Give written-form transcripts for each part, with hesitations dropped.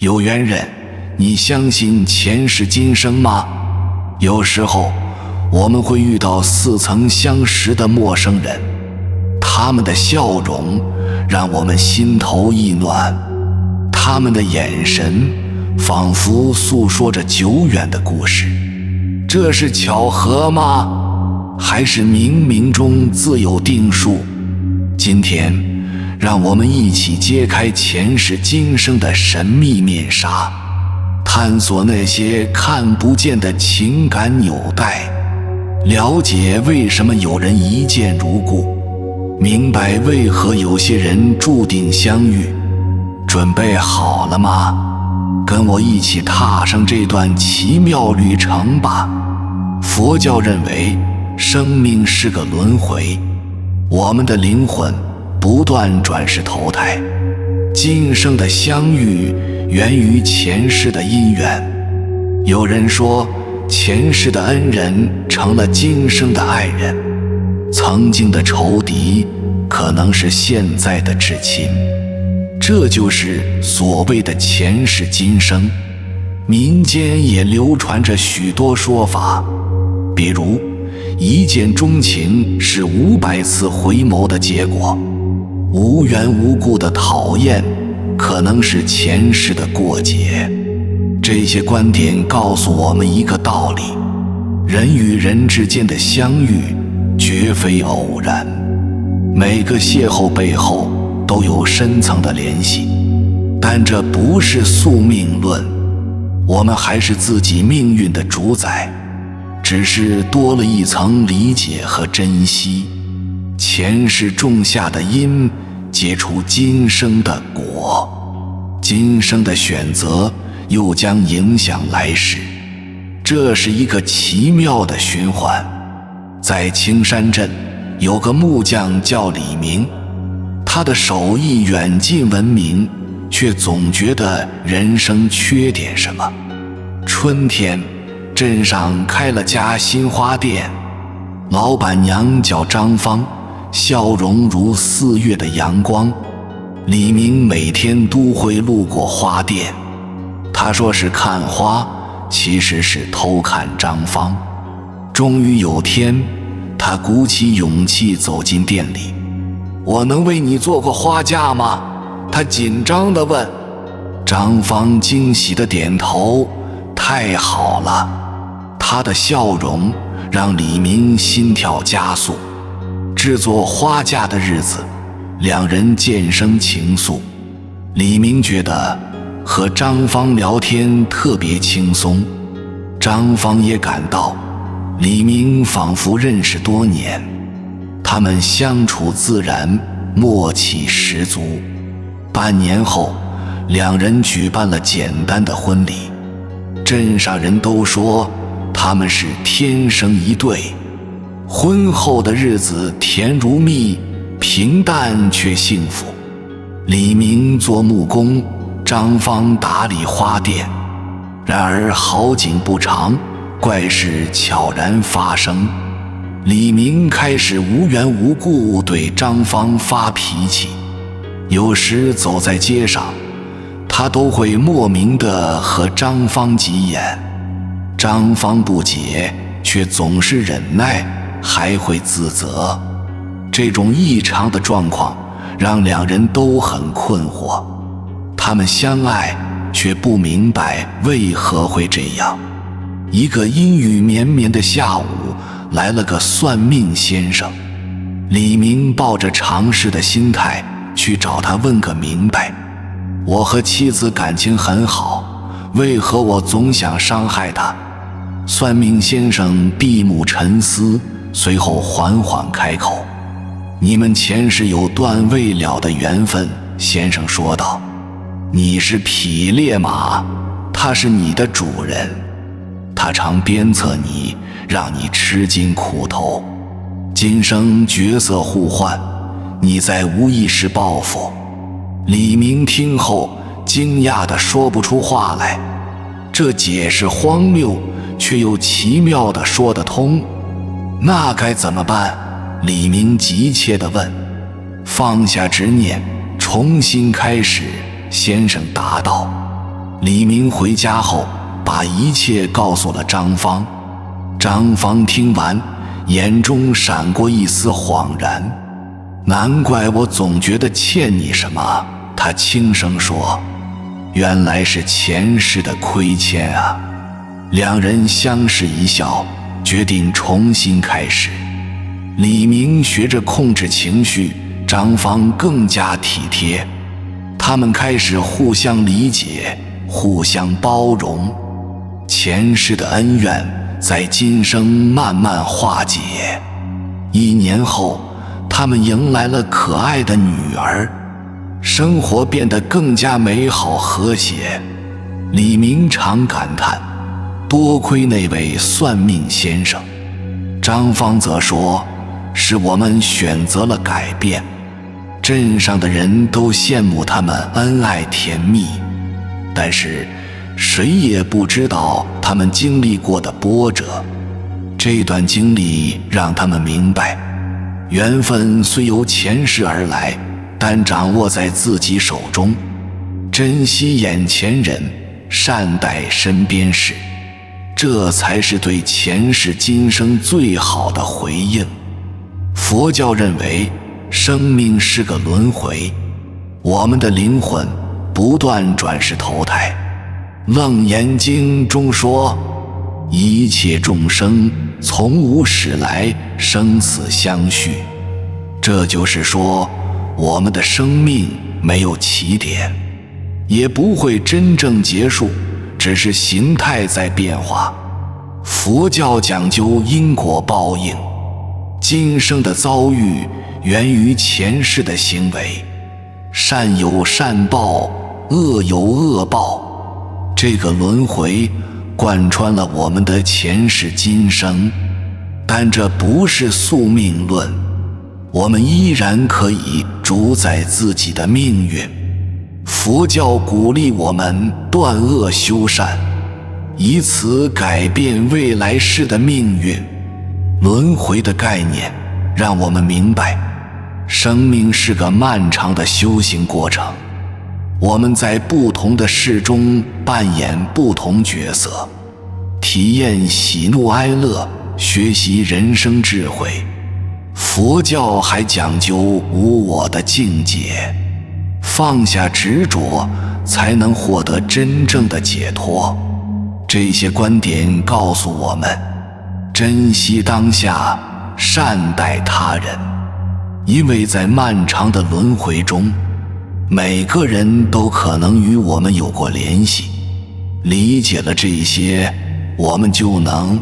有缘人，你相信前世今生吗？有时候我们会遇到似曾相识的陌生人，他们的笑容让我们心头一暖，他们的眼神仿佛诉说着久远的故事。这是巧合吗？还是冥冥中自有定数？今天让我们一起揭开前世今生的神秘面纱，探索那些看不见的情感纽带，了解为什么有人一见如故，明白为何有些人注定相遇。准备好了吗？跟我一起踏上这段奇妙旅程吧。佛教认为生命是个轮回，我们的灵魂不断转世投胎，今生的相遇源于前世的因缘。有人说，前世的恩人成了今生的爱人，曾经的仇敌可能是现在的至亲。这就是所谓的前世今生。民间也流传着许多说法，比如一见钟情是500次回眸的结果，无缘无故的讨厌可能是前世的过节。这些观点告诉我们一个道理：人与人之间的相遇绝非偶然，每个邂逅背后都有深层的联系。但这不是宿命论，我们还是自己命运的主宰，只是多了一层理解和珍惜。前世种下的因，结出今生的果，今生的选择又将影响来世，这是一个奇妙的循环。在青山镇有个木匠叫李明，他的手艺远近闻名，却总觉得人生缺点什么。春天，镇上开了家新花店，老板娘叫张芳，笑容如4月的阳光。李明每天都会路过花店，他说是看花，其实是偷看张芳。终于有天，他鼓起勇气走进店里。我能为你做个花架吗？他紧张地问。张芳惊喜地点头，太好了。他的笑容让李明心跳加速。制作花架的日子，两人渐生情愫。李明觉得和张芳聊天特别轻松，张芳也感到李明仿佛认识多年。他们相处自然，默契十足。半年后，两人举办了简单的婚礼。镇上人都说他们是天生一对。婚后的日子甜如蜜，平淡却幸福。李明做木工，张芳打理花店。然而好景不长，怪事悄然发生。李明开始无缘无故对张芳发脾气，有时走在街上，他都会莫名地和张芳急眼。张芳不解，却总是忍耐，还会自责。这种异常的状况让两人都很困惑，他们相爱，却不明白为何会这样。一个阴雨绵绵的下午，来了个算命先生。李明抱着尝试的心态去找他问个明白。我和妻子感情很好，为何我总想伤害她？算命先生闭目沉思，随后缓缓开口：你们前世有断未了的缘分。先生说道：你是匹列马，他是你的主人，他常鞭策你，让你吃尽苦头。今生角色互换，你在无意识报复。李明听后惊讶地说不出话来，这解释荒谬，却又奇妙地说得通。那该怎么办？李明急切地问。放下执念，重新开始。先生答道：李明回家后，把一切告诉了张芳。张芳听完，眼中闪过一丝恍然。难怪我总觉得欠你什么，他轻声说，原来是前世的亏欠啊。两人相视一笑，决定重新开始。李明学着控制情绪，张芳更加体贴。他们开始互相理解，互相包容，前世的恩怨在今生慢慢化解。1年后，他们迎来了可爱的女儿，生活变得更加美好和谐。李明常感叹，多亏那位算命先生。张芳则说，是我们选择了改变。镇上的人都羡慕他们恩爱甜蜜，但是谁也不知道他们经历过的波折。这段经历让他们明白，缘分虽由前世而来，但掌握在自己手中。珍惜眼前人，善待身边事，这才是对前世今生最好的回应。佛教认为，生命是个轮回，我们的灵魂不断转世投胎。楞严经中说，一切众生从无始来，生死相续。这就是说，我们的生命没有起点，也不会真正结束，只是形态在变化。佛教讲究因果报应，今生的遭遇源于前世的行为，善有善报，恶有恶报。这个轮回贯穿了我们的前世今生，但这不是宿命论，我们依然可以主宰自己的命运。佛教鼓励我们断恶修善，以此改变未来世的命运。轮回的概念让我们明白，生命是个漫长的修行过程，我们在不同的世中扮演不同角色，体验喜怒哀乐，学习人生智慧。佛教还讲究无我的境界，放下执着，才能获得真正的解脱。这些观点告诉我们，珍惜当下，善待他人。因为在漫长的轮回中，每个人都可能与我们有过联系。理解了这些，我们就能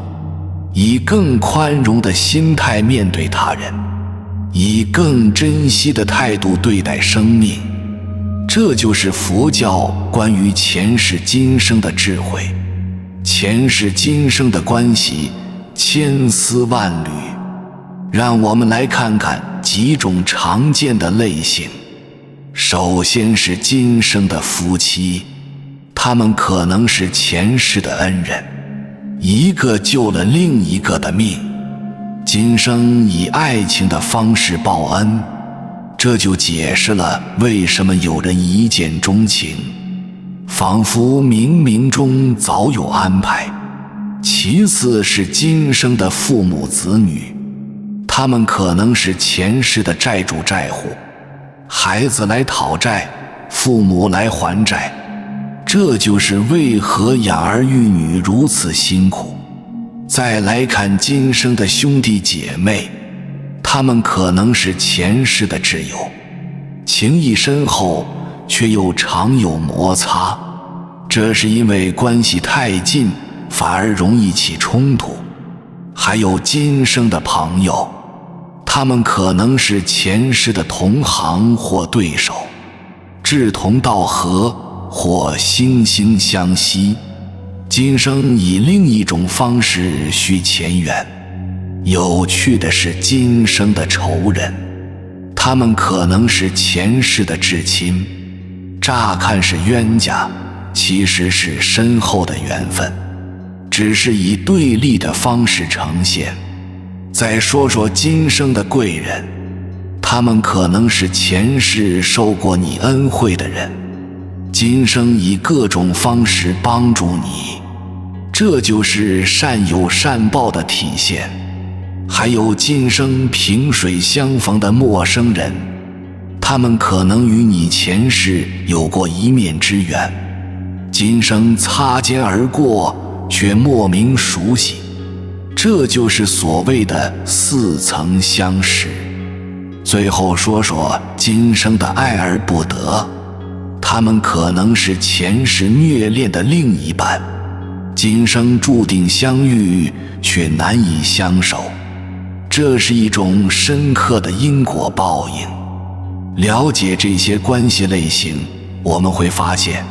以更宽容的心态面对他人，以更珍惜的态度对待生命。这就是佛教关于前世今生的智慧。前世今生的关系千丝万缕，让我们来看看几种常见的类型。首先是今生的夫妻，他们可能是前世的恩人，一个救了另一个的命，今生以爱情的方式报恩。这就解释了为什么有人一见钟情，仿佛冥冥中早有安排。其次是今生的父母子女，他们可能是前世的债主债户，孩子来讨债，父母来还债。这就是为何养儿育女如此辛苦。再来看今生的兄弟姐妹，他们可能是前世的挚友，情谊深厚，却又常有摩擦。这是因为关系太近，反而容易起冲突。还有今生的朋友，他们可能是前世的同行或对手，志同道合或惺惺相惜，今生以另一种方式续前缘。有趣的是，今生的仇人，他们可能是前世的至亲，乍看是冤家，其实是深厚的缘分，只是以对立的方式呈现。再说说今生的贵人，他们可能是前世受过你恩惠的人，今生以各种方式帮助你，这就是善有善报的体现。还有今生萍水相逢的陌生人，他们可能与你前世有过一面之缘，今生擦肩而过，却莫名熟悉，这就是所谓的似曾相识。最后说说今生的爱而不得，他们可能是前世虐恋的另一半，今生注定相遇，却难以相守，这是一种深刻的因果报应。了解这些关系类型，我们会发现，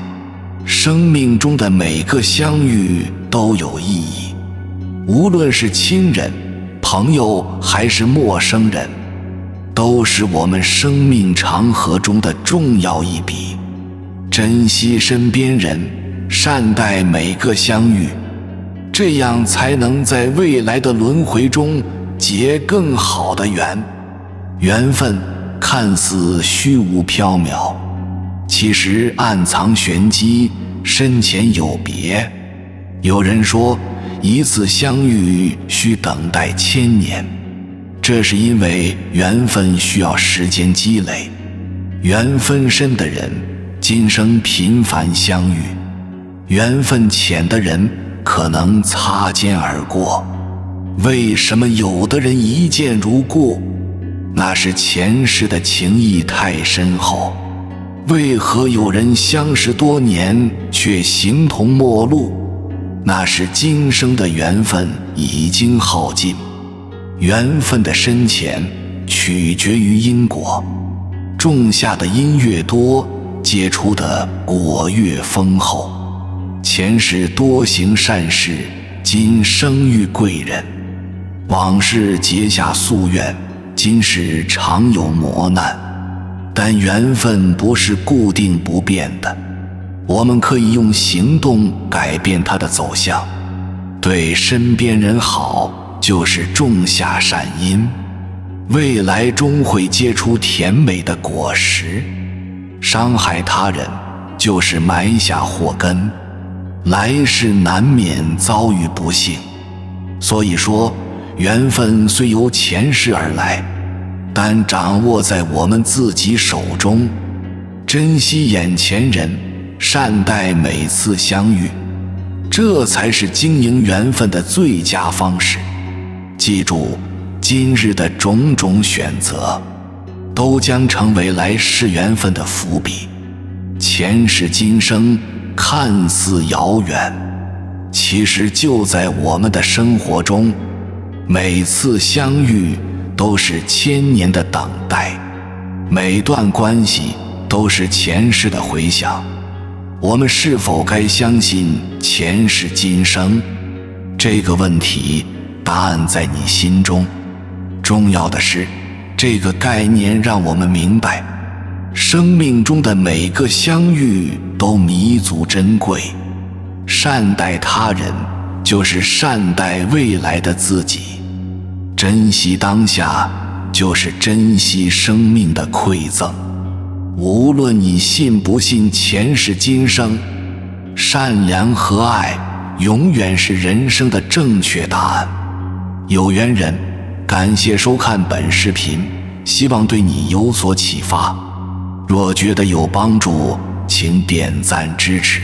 生命中的每个相遇都有意义，无论是亲人、朋友还是陌生人，都是我们生命长河中的重要一笔。珍惜身边人，善待每个相遇，这样才能在未来的轮回中结更好的缘。缘分看似虚无缥缈，其实暗藏玄机，深浅有别。有人说，一次相遇需等待1000年，这是因为缘分需要时间积累。缘分深的人，今生频繁相遇；缘分浅的人，可能擦肩而过。为什么有的人一见如故？那是前世的情谊太深厚。为何有人相识多年却形同陌路？那是今生的缘分已经耗尽。缘分的深浅取决于因果，种下的因越多，结出的果越丰厚。前世多行善事，今生遇贵人；往事结下夙愿，今世常有磨难。但缘分不是固定不变的，我们可以用行动改变它的走向。对身边人好，就是种下善因，未来终会结出甜美的果实。伤害他人，就是埋下祸根，来世难免遭遇不幸。所以说，缘分虽由前世而来，但掌握在我们自己手中。珍惜眼前人，善待每次相遇，这才是经营缘分的最佳方式。记住，今日的种种选择，都将成为来世缘分的伏笔。前世今生看似遥远，其实就在我们的生活中。每次相遇都是1000年的等待，每段关系都是前世的回响。我们是否该相信前世今生？这个问题，答案在你心中。重要的是，这个概念让我们明白，生命中的每个相遇都弥足珍贵。善待他人，就是善待未来的自己。珍惜当下，就是珍惜生命的馈赠。无论你信不信前世今生，善良和爱永远是人生的正确答案。有缘人，感谢收看本视频，希望对你有所启发。若觉得有帮助，请点赞支持，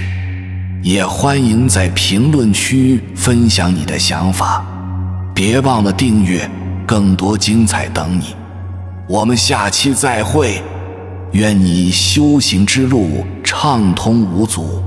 也欢迎在评论区分享你的想法。别忘了订阅，更多精彩等你。我们下期再会，愿你修行之路畅通无阻。